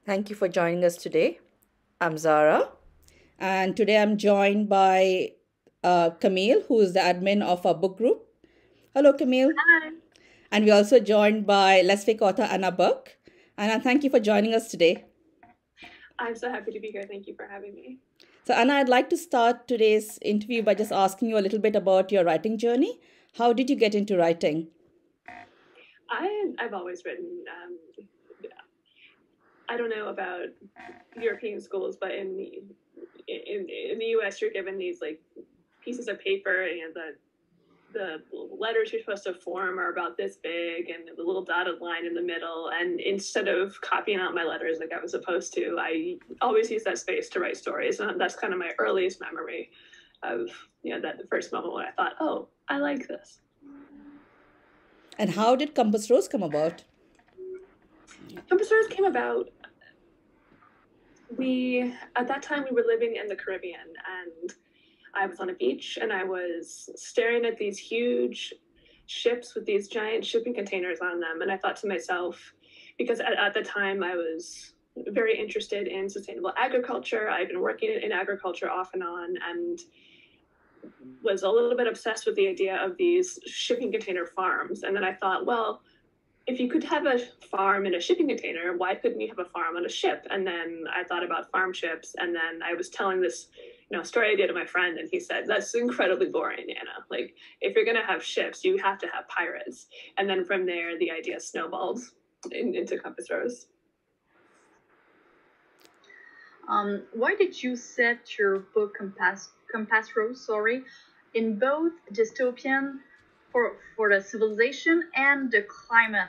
Thank you for joining us today. I'm Zara, and today I'm joined by Camille, who is the admin of our book group. Hello, Camille. Hi. And we're also joined by lesbian author Anna Burke. Anna, thank you for joining us today. I'm so happy to be here. Thank you for having me. So, Anna, I'd like to start today's interview by just asking you a little bit about your writing journey. How did you get into writing? I've always written. I don't know about European schools, but in the U.S., you're given these like pieces of paper, and the letters you're supposed to form are about this big, and the little dotted line in the middle. And instead of copying out my letters like I was supposed to, I always use that space to write stories, and that's kind of my earliest memory of that the first moment when I thought, oh, I like this. And how did Compass Rose come about? Compass Rose came about. We at that time we were living in the Caribbean, and I was on a beach, and I was staring at these huge ships with these giant shipping containers on them, and I thought to myself, because at the time I was very interested in sustainable agriculture. I'd been working in agriculture off and on, and was a little bit obsessed with the idea of these shipping container farms. And then I thought, well, if you could have a farm in a shipping container, why couldn't you have a farm on a ship? And then I thought about farm ships, and then I was telling this story idea to my friend, and he said, that's incredibly boring, Anna. Like, if you're going to have ships, you have to have pirates. And then from there, the idea snowballed into Compass Rose. Why did you set your book Compass Rose, in both dystopian for the civilization and the climate?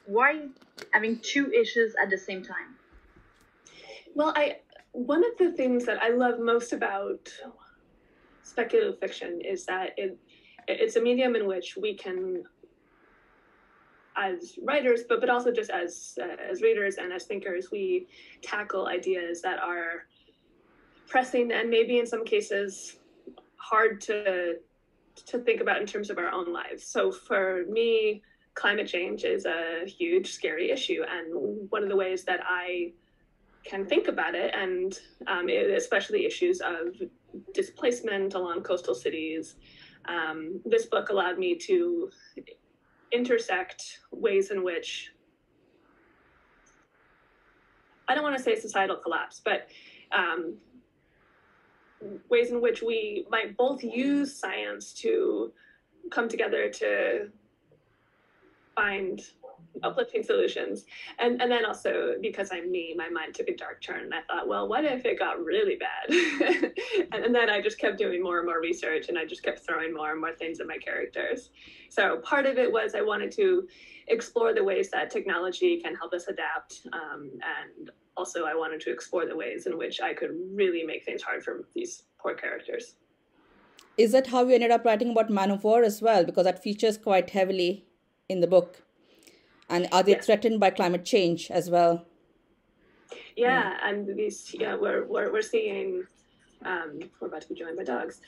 Why having two issues at the same time? Well, one of the things that I love most about speculative fiction is that it's a medium in which we can, as writers, but also just as readers and as thinkers, we tackle ideas that are pressing and maybe in some cases hard to think about in terms of our own lives. So for me, climate change is a huge, scary issue, and one of the ways that I can think about it, and especially issues of displacement along coastal cities, this book allowed me to intersect ways in which, I don't want to say societal collapse, but ways in which we might both use science to come together to find uplifting solutions. And then also, because I'm me, my mind took a dark turn, and I thought, well, what if it got really bad? and then I just kept doing more and more research, and I just kept throwing more and more things at my characters. So part of it was I wanted to explore the ways that technology can help us adapt, and also I wanted to explore the ways in which I could really make things hard for these poor characters. Is that how you ended up writing about Man of War as well? Because that features quite heavily in the book. And are they threatened by climate change as well? Yeah, and these, we're seeing, we're about to be joined by dogs,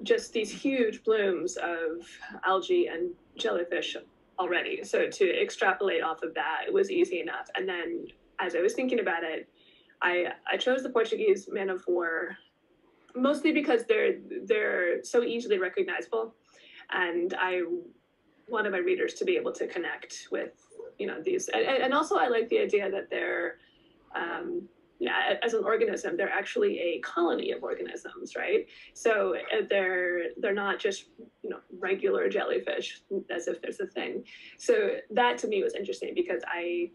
just these huge blooms of algae and jellyfish already. So to extrapolate off of that, it was easy enough. And then as I was thinking about it, I chose the Portuguese Man of War mostly because they're so easily recognizable, and I wanted my readers to be able to connect with these, and also I like the idea that they're as an organism, they're actually a colony of organisms, right? So they're not just regular jellyfish, as if there's a thing. So that to me was interesting, because I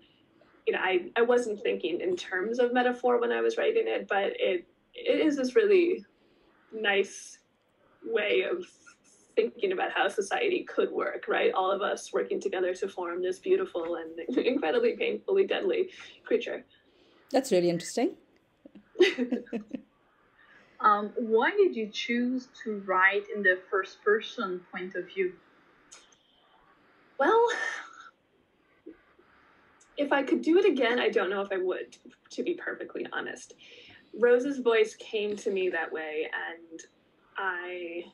wasn't thinking in terms of metaphor when I was writing it, but it is this really nice way of thinking about how society could work, right? All of us working together to form this beautiful and incredibly painfully deadly creature. That's really interesting. Why did you choose to write in the first person point of view? Well, if I could do it again, I don't know if I would, to be perfectly honest. Rose's voice came to me that way, and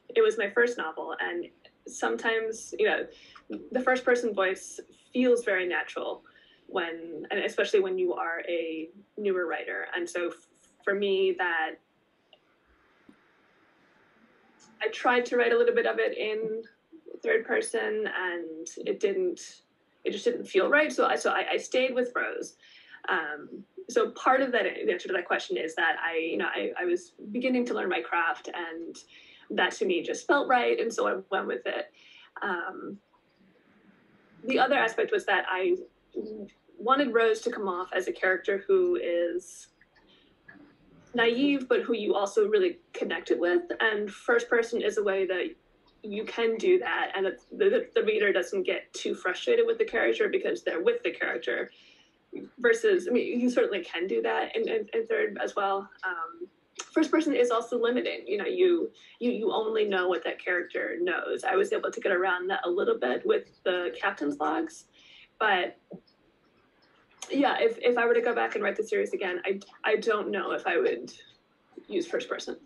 it was my first novel, and sometimes, the first person voice feels very natural. and especially when you are a newer writer. And so for me, that I tried to write a little bit of it in third person, and it just didn't feel right. So I stayed with prose. So part of that, the answer to that question is that I was beginning to learn my craft, and that to me just felt right, and so I went with it. The other aspect was that I wanted Rose to come off as a character who is naive, but who you also really connected with. And first person is a way that you can do that, and the reader doesn't get too frustrated with the character because they're with the character. Versus, I mean, you certainly can do that in third as well. First person is also limiting. You only know what that character knows. I was able to get around that a little bit with the captain's logs, but yeah, if I were to go back and write the series again, I don't know if I would use first person.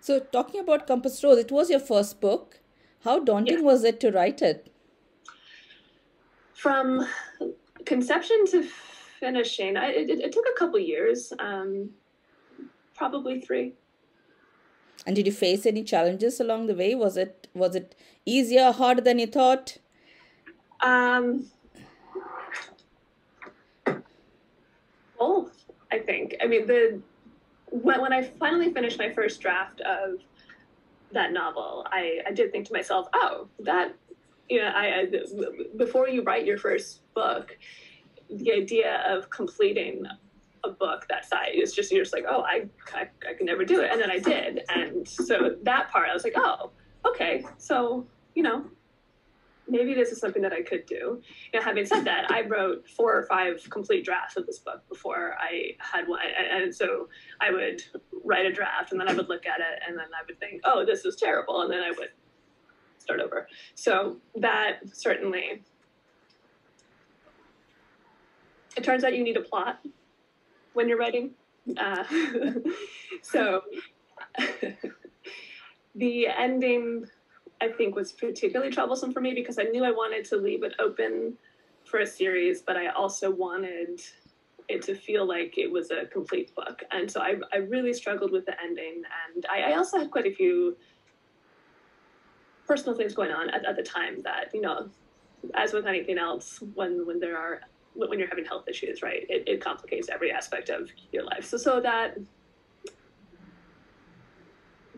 So talking about Compass Rose, it was your first book. How daunting was it to write it? From conception to finishing, it took a couple years, probably 3. And did you face any challenges along the way? Was it easier, harder than you thought? Both, I think. I mean, when I finally finished my first draft of that novel, I did think to myself, oh, that, before you write your first book, the idea of completing a book that size is just, you're just like, oh, I can never do it. And then I did. And so that part, I was like, oh, okay. So, maybe this is something that I could do. Having said that, I wrote 4 or 5 complete drafts of this book before I had one. And so I would write a draft, and then I would look at it, and then I would think, oh, this is terrible. And then I would start over. So that certainly, it turns out you need a plot when you're writing. So the ending, I think, was particularly troublesome for me because I knew I wanted to leave it open for a series, but I also wanted it to feel like it was a complete book. And so I really struggled with the ending. And I also had quite a few personal things going on at the time that, as with anything else, when you're having health issues, right, it complicates every aspect of your life. So that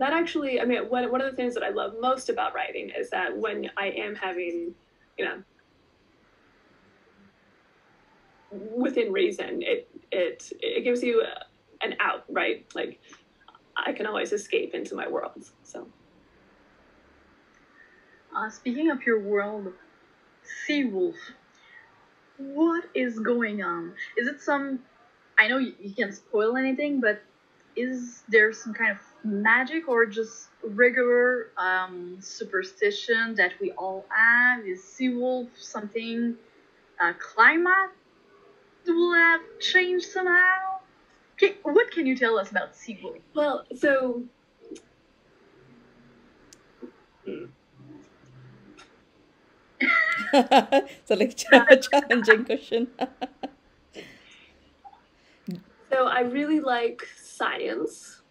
actually, I mean, one of the things that I love most about writing is that when I am having, within reason, it gives you an out, right? Like, I can always escape into my world. So, speaking of your world, Seawolf, what is going on? Is it I know you can't spoil anything, but is there some kind of magic or just regular superstition that we all have? Is Seawolf something climate will have changed somehow? What can you tell us about Seawolf? Well, so So like challenging question. So I really like science.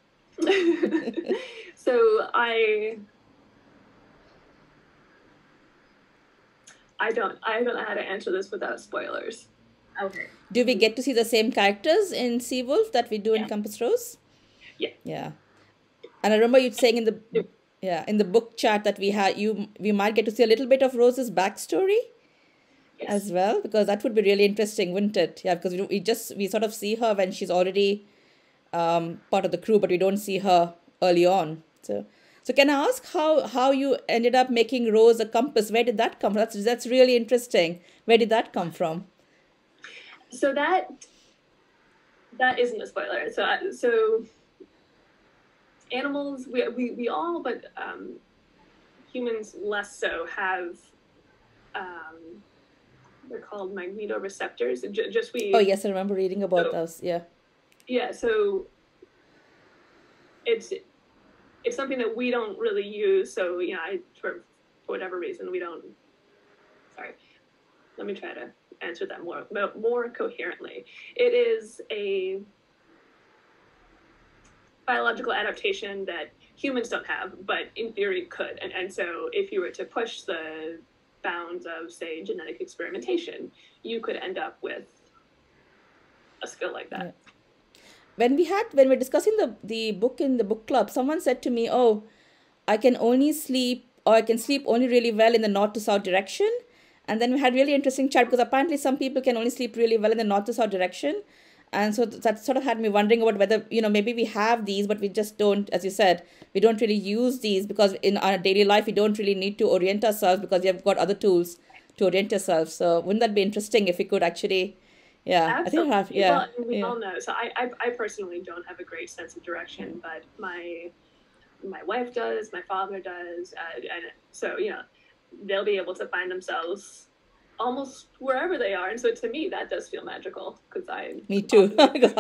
So I don't know how to answer this without spoilers. Okay. Do we get to see the same characters in Seawolf that we do in Compass Rose? Yeah. Yeah. And I remember you saying in the book chat that we might get to see a little bit of Rose's backstory as well, because that would be really interesting, wouldn't it? Yeah, because we sort of see her when she's already part of the crew, but we don't see her early on. So can I ask how you ended up making Rose a compass? Where did that come from? That's really interesting. Where did that come from? So that isn't a spoiler. So animals, we all, but humans less so, have they're called magnetoreceptors. Oh yes, I remember reading about those. Yeah. Yeah. So it's something that we don't really use. So for whatever reason we don't. Sorry. let me try to answer that more coherently. It is a biological adaptation that humans don't have, but in theory could. And so if you were to push the bounds of, say, genetic experimentation, you could end up with a skill like that. When we're discussing the book in the book club, someone said to me, "Oh, I can only sleep, or I can sleep only really well in the north to south direction." And then we had really interesting chat, because apparently some people can only sleep really well in the north to south direction. And so that sort of had me wondering about whether, maybe we have these, but we just don't, as you said, we don't really use these, because in our daily life, we don't really need to orient ourselves, because we have got other tools to orient ourselves. So wouldn't that be interesting if we could actually, Absolutely. I think I have, Well, we all know. So I personally don't have a great sense of direction, but my wife does, my father does, and so, they'll be able to find themselves almost wherever they are. And so to me, that does feel magical, because me too, because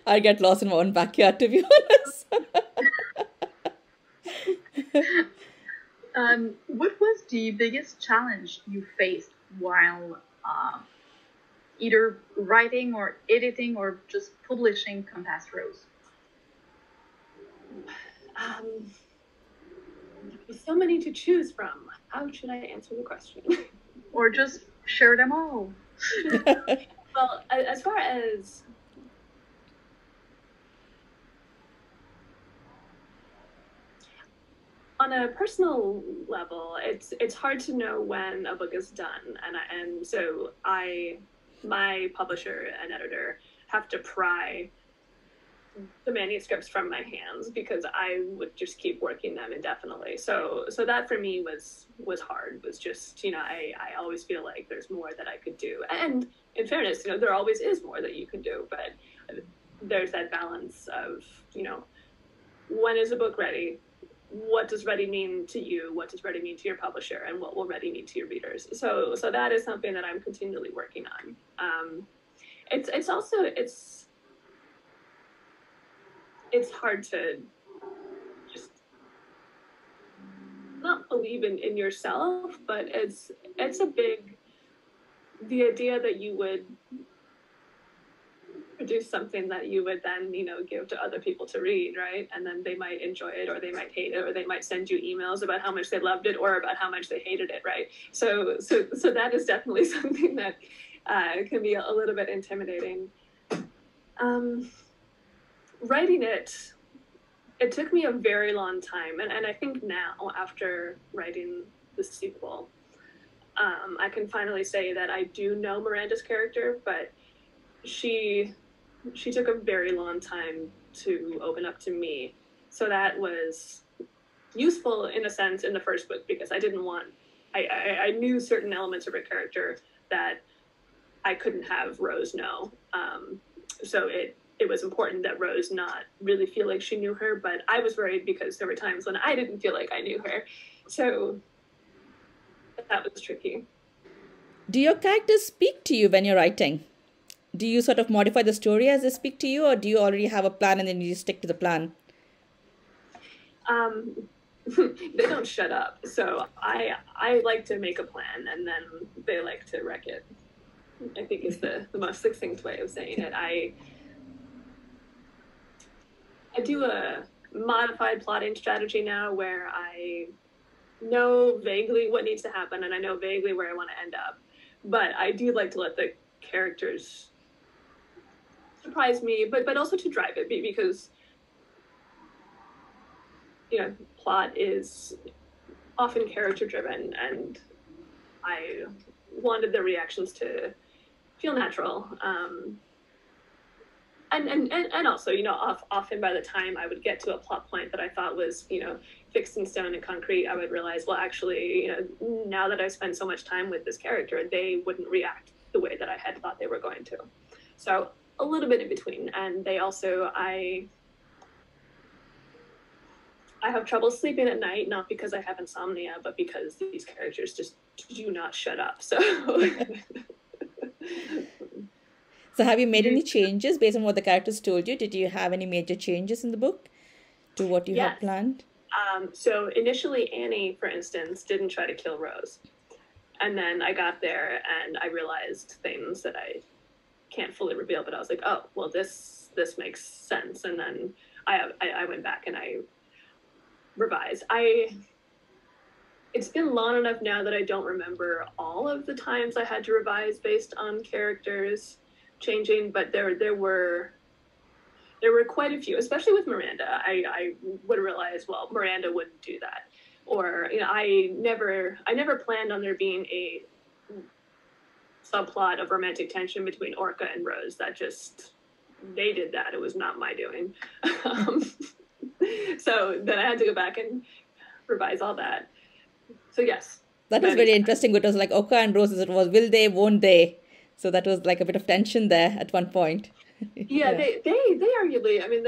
I get lost in my own backyard, to be honest. What was the biggest challenge you faced while either writing or editing or just publishing Compass Rose? There's so many to choose from. How should I answer the question? Or just share them all. Well, as far as on a personal level, it's hard to know when a book is done, and so my publisher and editor have to pry the manuscripts from my hands, because I would just keep working them indefinitely. So that for me was hard. Was just, I always feel like there's more that I could do. And in fairness, there always is more that you can do, but there's that balance of, when is a book ready? What does ready mean to you? What does ready mean to your publisher? And what will ready mean to your readers? So that is something that I'm continually working on. It's also it's hard to just not believe in yourself, but it's a big, the idea that you would produce something that you would then, give to other people to read, right? And then they might enjoy it, or they might hate it, or they might send you emails about how much they loved it or about how much they hated it, right? So that is definitely something that can be a little bit intimidating. Writing it took me a very long time, and I think now, after writing the sequel, I can finally say that I do know Miranda's character, but she took a very long time to open up to me. So that was useful in a sense in the first book, because I didn't want, I knew certain elements of her character that I couldn't have Rose know. So it was important that Rose not really feel like she knew her, but I was worried because there were times when I didn't feel like I knew her. So that was tricky. Do your characters speak to you when you're writing? Do you sort of modify the story as they speak to you, or do you already have a plan and then you stick to the plan? They don't shut up. So I like to make a plan, and then they like to wreck it, I think is the most succinct way of saying it. I do a modified plotting strategy now, where I know vaguely what needs to happen, and I know vaguely where I want to end up. But I do like to let the characters surprise me, but also to drive it, because plot is often character driven, and I wanted the reactions to feel natural. And also, often by the time I would get to a plot point that I thought was, fixed in stone and concrete, I would realize, well, actually, now that I've spent so much time with this character, they wouldn't react the way that I had thought they were going to. So a little bit in between. And they also, I have trouble sleeping at night, not because I have insomnia, but because these characters just do not shut up. So So have you made any changes based on what the characters told you? Did you have any major changes in the book to what you had planned? So initially, Annie, for instance, didn't try to kill Rose. And then I got there and I realized things that I can't fully reveal, but I was like, oh, well, this makes sense. And then I went back and I revised. It's been long enough now that I don't remember all of the times I had to revise based on characters changing, but there were quite a few, especially with Miranda. I would realize, well, Miranda wouldn't do that. Or, you know, I never planned on there being a subplot of romantic tension between Orca and Rose. That just, they did that. It was not my doing. So then I had to go back and revise all that. So yes. That was very interesting because like Oka and Rose, it was will they, won't they? So that was like a bit of tension there at one point. Yeah, they arguably, I mean,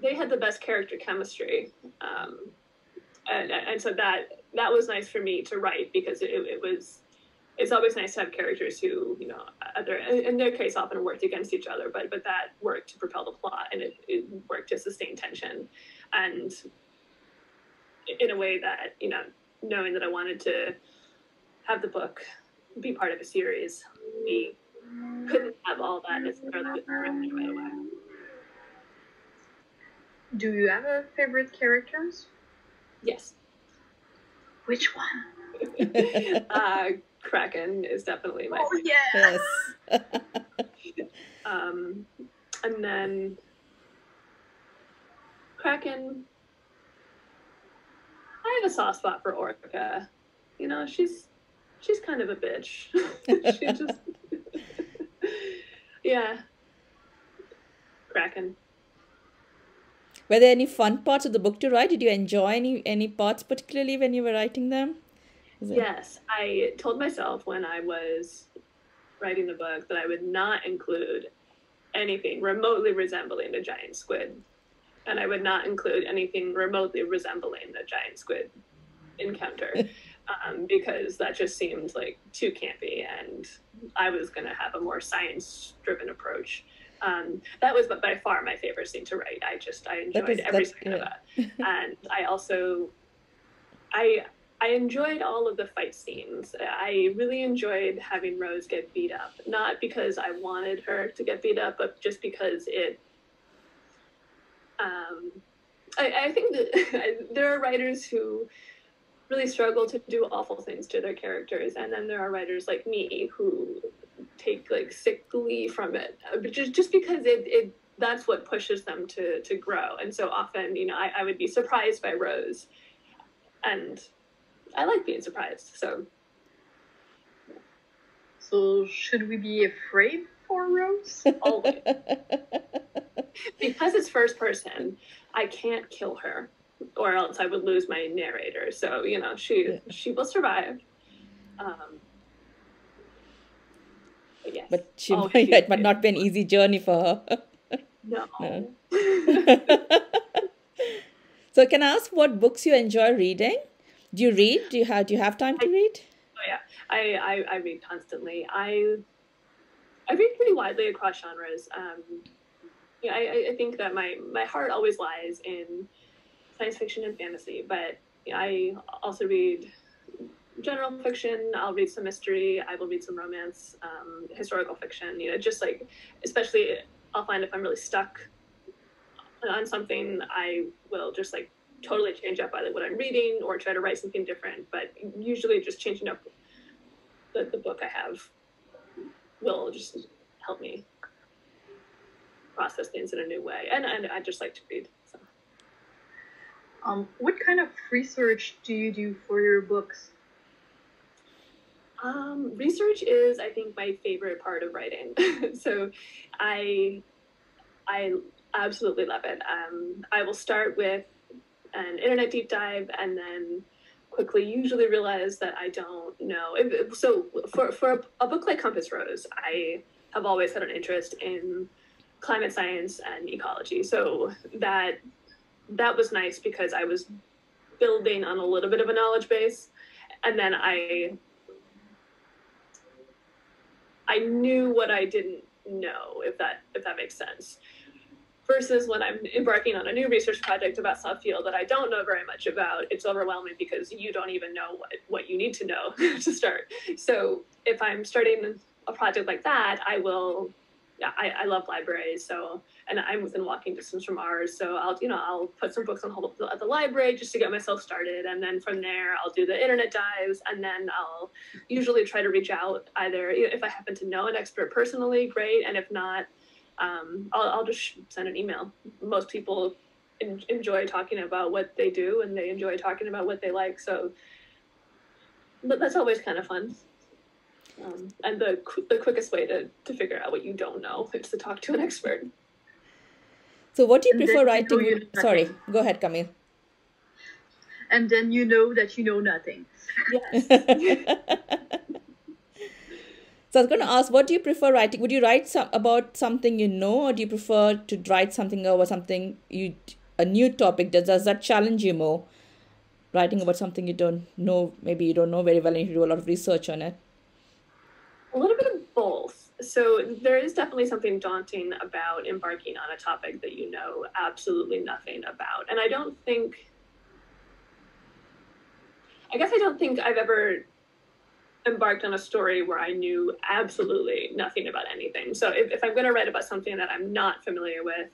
they had the best character chemistry. And so that was nice for me to write, because it's always nice to have characters who, you know, in their case often worked against each other, but that worked to propel the plot, and it worked to sustain tension. And in a way that, you know, knowing that I wanted to have the book be part of a series, we couldn't have all that necessarily right away. Do you have a favorite characters? Yes. Which one? Kraken is definitely my favorite. Yes. And then Kraken, I have a soft spot for Orca. You know, she's kind of a bitch. She just yeah. Kraken. Were there any fun parts of the book to write? Did you enjoy any parts particularly when you were writing them? Yes, I told myself when I was writing the book that I would not include anything remotely resembling a giant squid. And I would not include anything remotely resembling a giant squid encounter, because that just seemed like too campy, and I was going to have a more science-driven approach. That was by far my favorite scene to write. I enjoyed every second of that. And I also, I enjoyed all of the fight scenes. I really enjoyed having Rose get beat up, not because I wanted her to get beat up, but just because it, I think that there are writers who really struggle to do awful things to their characters, and then there are writers like me who take like sick glee from it, just because it that's what pushes them to grow. And so often, you know, I would be surprised by Rose, and I like being surprised. So should we be afraid for Rose? Always. Because it's first person, I can't kill her, or else I would lose my narrator. So, you know, she will survive. But yes. But it might not be an easy journey for her. No. So can I ask what books you enjoy reading? Do you read? Do you have time to read? Oh yeah, I read constantly. I read pretty widely across genres. Yeah, I think that my heart always lies in science fiction and fantasy, but you know, I also read general fiction. I'll read some mystery. I will read some romance, historical fiction. You know, just like, especially I'll find if I'm really stuck on something, I will just like totally change up either what I'm reading or try to write something different. But usually just changing up the book I have will just help me process things in a new way. And I just like to read. So. What kind of research do you do for your books? Research is, I think, my favorite part of writing. So I absolutely love it. I will start with an internet deep dive and then quickly usually realize that I don't know. So for a book like Compass Rose, I have always had an interest in climate science and ecology. So that was nice because I was building on a little bit of a knowledge base. And then I knew what I didn't know, if that makes sense. versus when I'm embarking on a new research project about some field that I don't know very much about, it's overwhelming because you don't even know what you need to know to start. So if I'm starting a project like that, I love libraries. So, and I'm within walking distance from ours. So I'll put some books on hold at the library just to get myself started. And then from there, I'll do the internet dives. And then I'll usually try to reach out either if I happen to know an expert personally, great. And if not, I'll just send an email. Most people enjoy talking about what they do, and they enjoy talking about what they like. So that's always kind of fun. And the quickest way to figure out what you don't know is to talk to an expert. So what do you And prefer then you know writing? you know Sorry, nothing. go ahead, Camille. And then you know that you know nothing. Yes. So I was going to ask, what do you prefer writing? Would you write about something you know, or do you prefer to write something over something a new topic? Does that challenge you more? Writing about something you don't know, maybe you don't know very well, and you do a lot of research on it. A little bit of both. So there is definitely something daunting about embarking on a topic that you know absolutely nothing about. And I guess I don't think I've ever embarked on a story where I knew absolutely nothing about anything. So if I'm going to write about something that I'm not familiar with,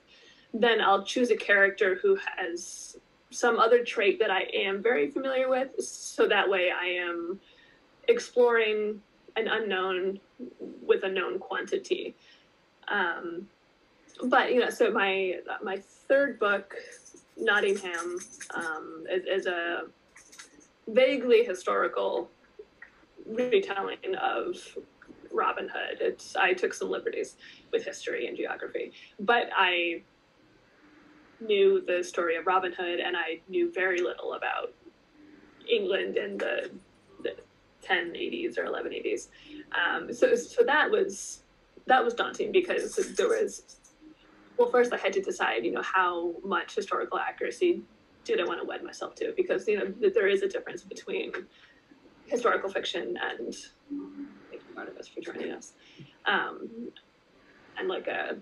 then I'll choose a character who has some other trait that I am very familiar with. So that way I am exploring an unknown with a known quantity. But so my third book, Nottingham, is a vaguely historical retelling of Robin Hood. I took some liberties with history and geography, but I knew the story of Robin Hood, and I knew very little about England in the 1080s or 1180s. So that was daunting because there was, well, first I had to decide, how much historical accuracy did I want to wed myself to, because there is a difference between historical fiction and, thank you, Artemis, for joining us, and like a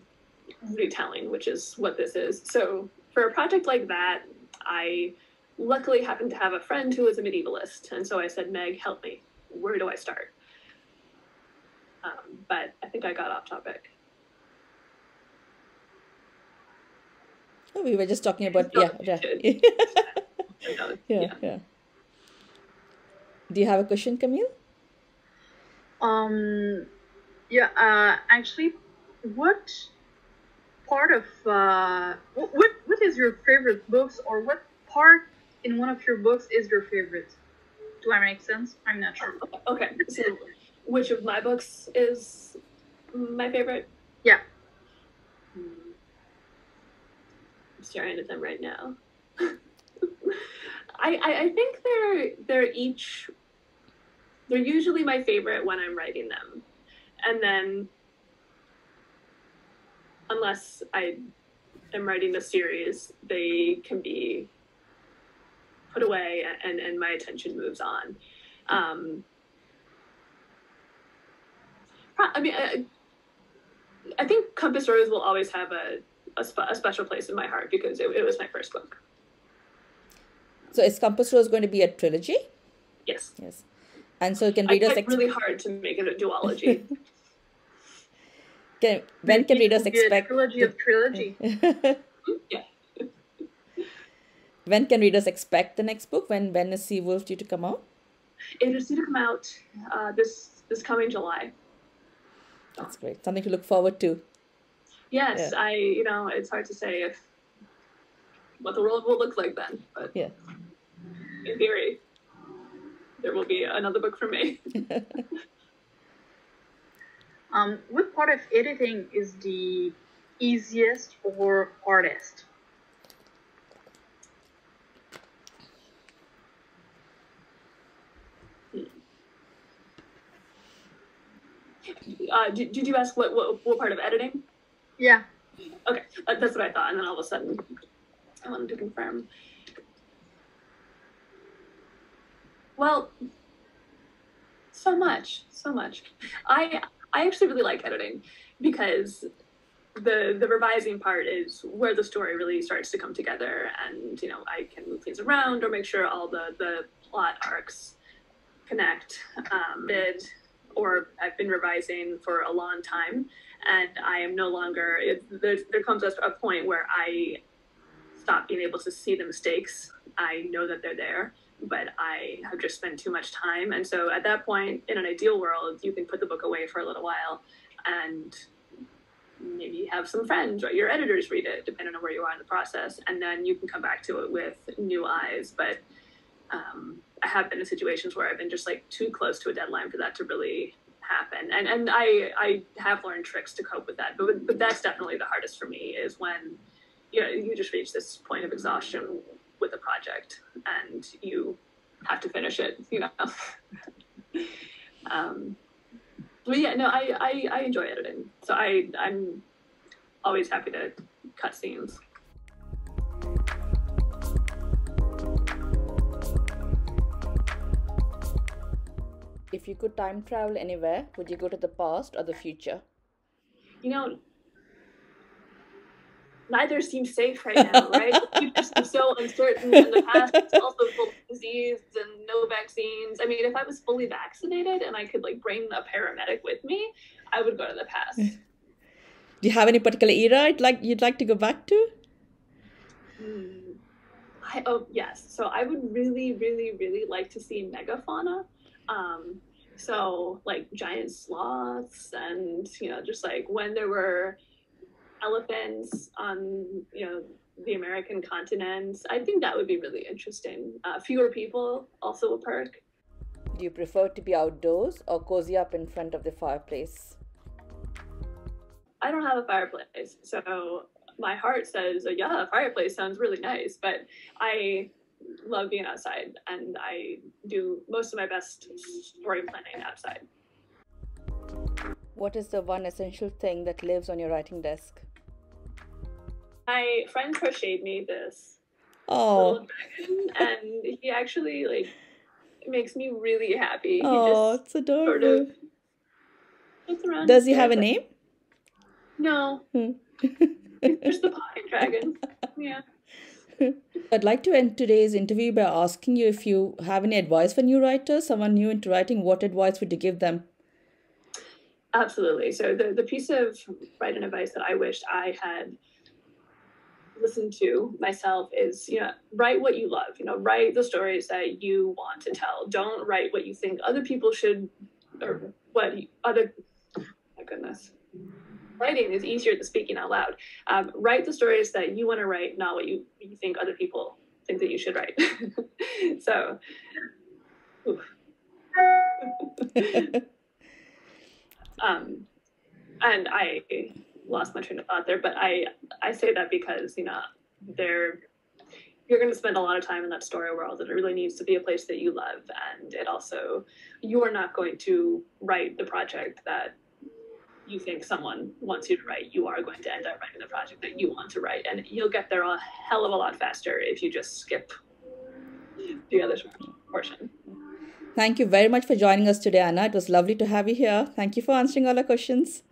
retelling, which is what this is. So for a project like that, I luckily happened to have a friend who was a medievalist, and so I said, Meg, help me. Where do I start? But I think I got off topic. Oh, we were just talking about, So yeah. yeah. Yeah. Do you have a question, Camille? Actually, what part of what is your favorite books, or what part in one of your books is your favorite? Do I make sense? I'm not sure. Okay, so which of my books is my favorite? Yeah. I'm staring at them right now. I think they're usually my favorite when I'm writing them, and then unless I am writing a series, they can be put away and my attention moves on. I think Compass Rose will always have a special place in my heart because it was my first book. So is Compass Rose going to be a trilogy? Yes. Yes. And so can I readers tried really hard to make it a duology. when can readers Maybe it'll be a expect trilogy of trilogy? Yeah. When can readers expect the next book? When is Sea Wolf due to come out? It is due to come out this coming July. That's great. Something to look forward to. Yes, Yeah. it's hard to say what the world will look like then, but Yeah. in theory, there will be another book from me. What part of editing is the easiest or hardest? Did you ask what part of editing? Yeah. Okay, that's what I thought, and then all of a sudden, I wanted to confirm. Well, so much. I actually really like editing because the revising part is where the story really starts to come together, and I can move things around or make sure all the plot arcs connect. Or I've been revising for a long time, and I am no longer. There comes a point where I stop being able to see the mistakes. I know that they're there, but I have just spent too much time. And so at that point, in an ideal world, you can put the book away for a little while and maybe have some friends or your editors read it, depending on where you are in the process. And then you can come back to it with new eyes. But I have been in situations where I've been just like too close to a deadline for that to really happen. And I have learned tricks to cope with that. But that's definitely the hardest for me, is when you just reach this point of exhaustion with a project and you have to finish it, But yeah, no, I enjoy editing. So I'm always happy to cut scenes. If you could time travel anywhere, would you go to the past or the future? Neither seems safe right now, right? The future seems so uncertain, and the past is also full of disease and no vaccines. I mean, if I was fully vaccinated and I could bring a paramedic with me, I would go to the past. Do you have any particular era you'd like to go back to? Yes. So I would really, really, really like to see megafauna. So giant sloths and, just when there were elephants on, the American continent. I think that would be really interesting. Fewer people, also a perk. Do you prefer to be outdoors or cozy up in front of the fireplace? I don't have a fireplace, so my heart says, yeah, a fireplace sounds really nice, but I love being outside, and I do most of my best story planning outside. What is the one essential thing that lives on your writing desk? My friend crocheted me this little dragon, and he actually makes me really happy. Oh, it's adorable. Sits around. Does he have a name? No. Just the pocket dragon. Yeah. I'd like to end today's interview by asking you if you have any advice for new writers, someone new into writing. What advice would you give them? Absolutely. So the piece of writing advice that I wished I had listened to myself is, write what you love. Write the stories that you want to tell. Don't write what you think other people should, or what other. My goodness. Writing is easier than speaking out loud. Write the stories that you want to write, not what you think other people think that you should write. So, and I lost my train of thought there, but I say that because, you're going to spend a lot of time in that story world, and it really needs to be a place that you love. And it also, you are not going to write the project that you think someone wants you to write. You are going to end up writing the project that you want to write, and you'll get there a hell of a lot faster if you just skip the other portion. Thank you very much for joining us today, Anna. It was lovely to have you here. Thank you for answering all our questions.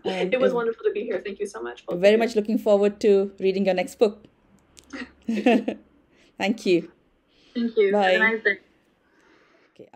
It was wonderful to be here. Thank you so much. Very much looking forward to reading your next book. Thank you. Thank you. Bye. Have a nice day. Okay,